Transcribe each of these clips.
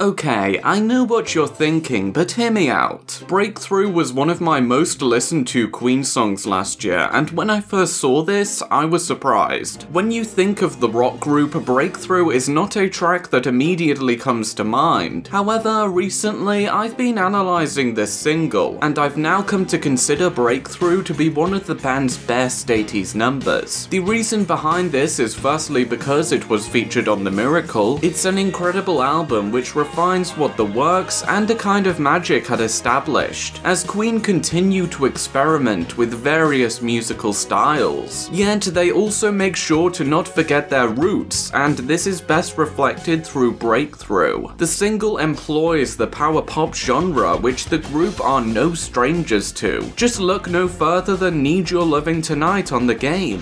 Okay, I know what you're thinking, but hear me out. Breakthru was one of my most listened to Queen songs last year, and when I first saw this, I was surprised. When you think of the rock group, Breakthru is not a track that immediately comes to mind. However, recently I've been analysing this single, and I've now come to consider Breakthru to be one of the band's best 80s numbers. The reason behind this is firstly because it was featured on The Miracle. It's an incredible album which refines what the works and a kind of magic had established, as Queen continue to experiment with various musical styles. Yet they also make sure to not forget their roots, and this is best reflected through Breakthru. The single employs the power pop genre, which the group are no strangers to. Just look no further than Need Your Loving Tonight on The Game.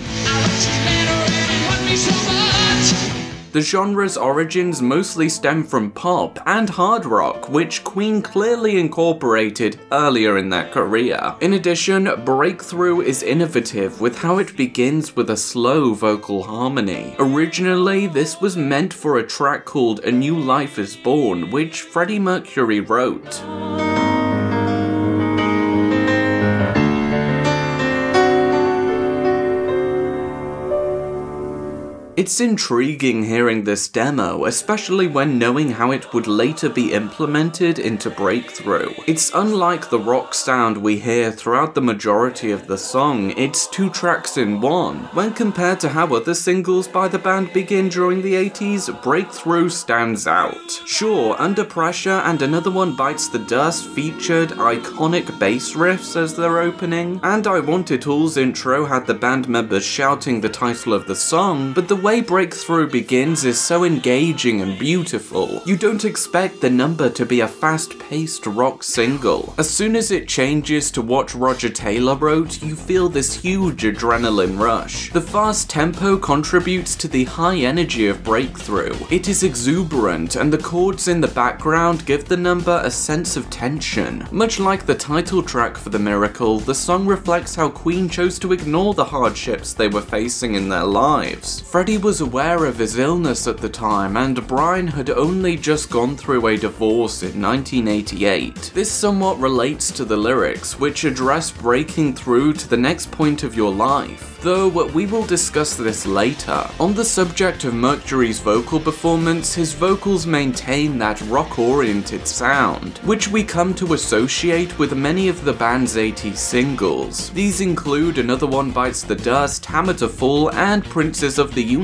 The genre's origins mostly stem from pop and hard rock, which Queen clearly incorporated earlier in their career. In addition, Breakthru is innovative with how it begins with a slow vocal harmony. Originally, this was meant for a track called A New Life Is Born, which Freddie Mercury wrote. It's intriguing hearing this demo, especially when knowing how it would later be implemented into Breakthru. It's unlike the rock sound we hear throughout the majority of the song, it's 2 tracks in one. When compared to how other singles by the band begin during the 80s, Breakthru stands out. Sure, Under Pressure and Another One Bites the Dust featured iconic bass riffs as their opening, and I Want It All's intro had the band members shouting the title of the song, but the way Breakthru begins is so engaging and beautiful. You don't expect the number to be a fast-paced rock single. As soon as it changes to what Roger Taylor wrote, you feel this huge adrenaline rush. The fast tempo contributes to the high energy of Breakthru. It is exuberant, and the chords in the background give the number a sense of tension. Much like the title track for The Miracle, the song reflects how Queen chose to ignore the hardships they were facing in their lives. Freddie was aware of his illness at the time, and Brian had only just gone through a divorce in 1988. This somewhat relates to the lyrics, which address breaking through to the next point of your life, though we will discuss this later. On the subject of Mercury's vocal performance, his vocals maintain that rock-oriented sound, which we come to associate with many of the band's 80s singles. These include Another One Bites the Dust, Hammer to Fall, and Princes of the Universe.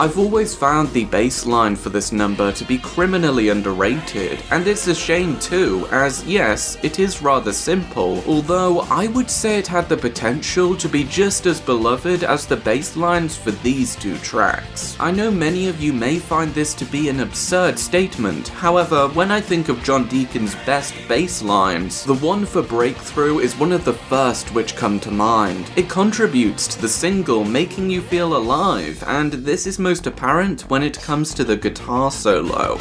I've always found the bass line for this number to be criminally underrated, and it's a shame too, as yes, it is rather simple, although I would say it had the potential to be just as beloved as the bass lines for these 2 tracks. I know many of you may find this to be an absurd statement, however, when I think of John Deacon's best bass lines, the one for Breakthru is one of the first which come to mind. It contributes to the single, making you feel alive, and this is most apparent when it comes to the guitar solo.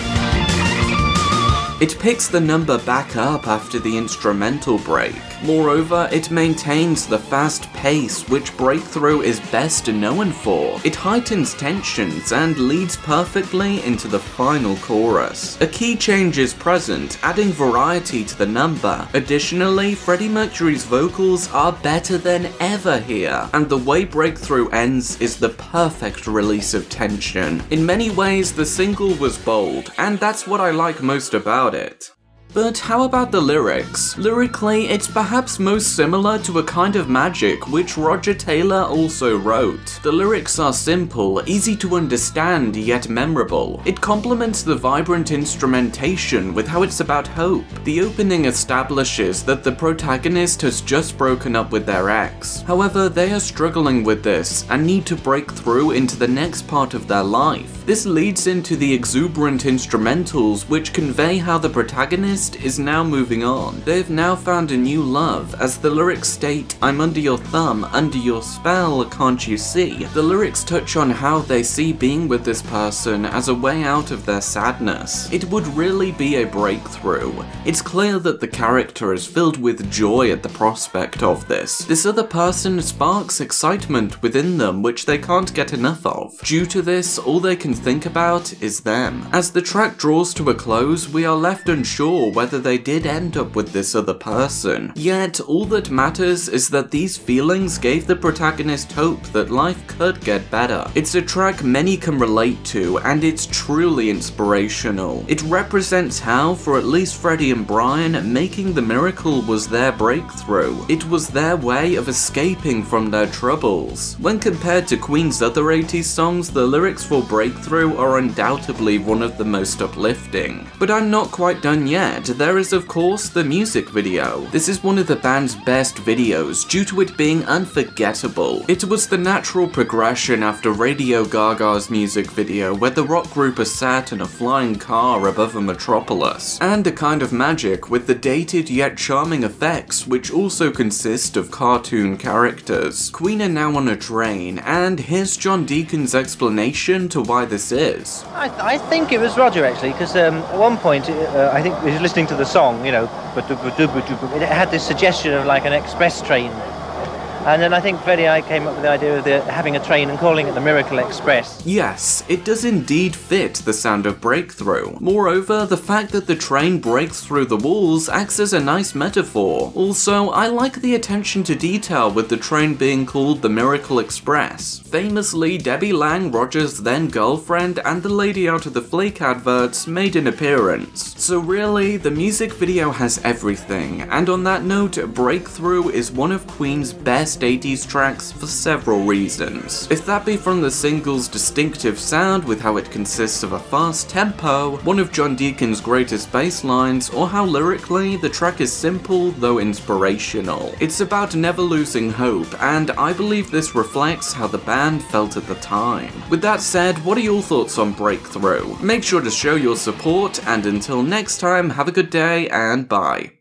It picks the number back up after the instrumental break. Moreover, it maintains the fast pace which Breakthru is best known for. It heightens tensions and leads perfectly into the final chorus. A key change is present, adding variety to the number. Additionally, Freddie Mercury's vocals are better than ever here, and the way Breakthru ends is the perfect release of tension. In many ways, the single was bold, and that's what I like most about it. But how about the lyrics? Lyrically, it's perhaps most similar to A Kind of Magic, which Roger Taylor also wrote. The lyrics are simple, easy to understand, yet memorable. It complements the vibrant instrumentation with how it's about hope. The opening establishes that the protagonist has just broken up with their ex. However, they are struggling with this and need to break through into the next part of their life. This leads into the exuberant instrumentals, which convey how the protagonist protagonist is now moving on. They've now found a new love, as the lyrics state, "I'm under your thumb, under your spell, can't you see?" The lyrics touch on how they see being with this person as a way out of their sadness. It would really be a breakthrough. It's clear that the character is filled with joy at the prospect of this. This other person sparks excitement within them which they can't get enough of. Due to this, all they can think about is them. As the track draws to a close, we are left unsure whether they did end up with this other person. Yet, all that matters is that these feelings gave the protagonist hope that life could get better. It's a track many can relate to, and it's truly inspirational. It represents how, for at least Freddie and Brian, making the miracle was their breakthrough. It was their way of escaping from their troubles. When compared to Queen's other 80s songs, the lyrics for Breakthru are undoubtedly one of the most uplifting. But I'm not quite done yet. There is of course the music video. This is one of the band's best videos due to it being unforgettable. It was the natural progression after Radio Gaga's music video where the rock group is sat in a flying car above a metropolis, and a kind of magic with the dated yet charming effects which also consist of cartoon characters. Queen are now on a train, and here's John Deacon's explanation to why this is. I think it was Roger actually, because at one point I think he was listening to the song, you know, it had this suggestion of like an express train. And then I think Freddie and I came up with the idea of having a train and calling it the Miracle Express. Yes, it does indeed fit the sound of Breakthru. Moreover, the fact that the train breaks through the walls acts as a nice metaphor. Also, I like the attention to detail with the train being called the Miracle Express. Famously, Debbie Lang, Roger's then girlfriend, and the lady out of the Flake adverts made an appearance. So really, the music video has everything, and on that note, Breakthru is one of Queen's best 80s tracks for several reasons. If that be from the single's distinctive sound with how it consists of a fast tempo, one of John Deacon's greatest bass lines, or how lyrically the track is simple though inspirational. It's about never losing hope, and I believe this reflects how the band felt at the time. With that said, what are your thoughts on Breakthru? Make sure to show your support, and until next time, have a good day and bye.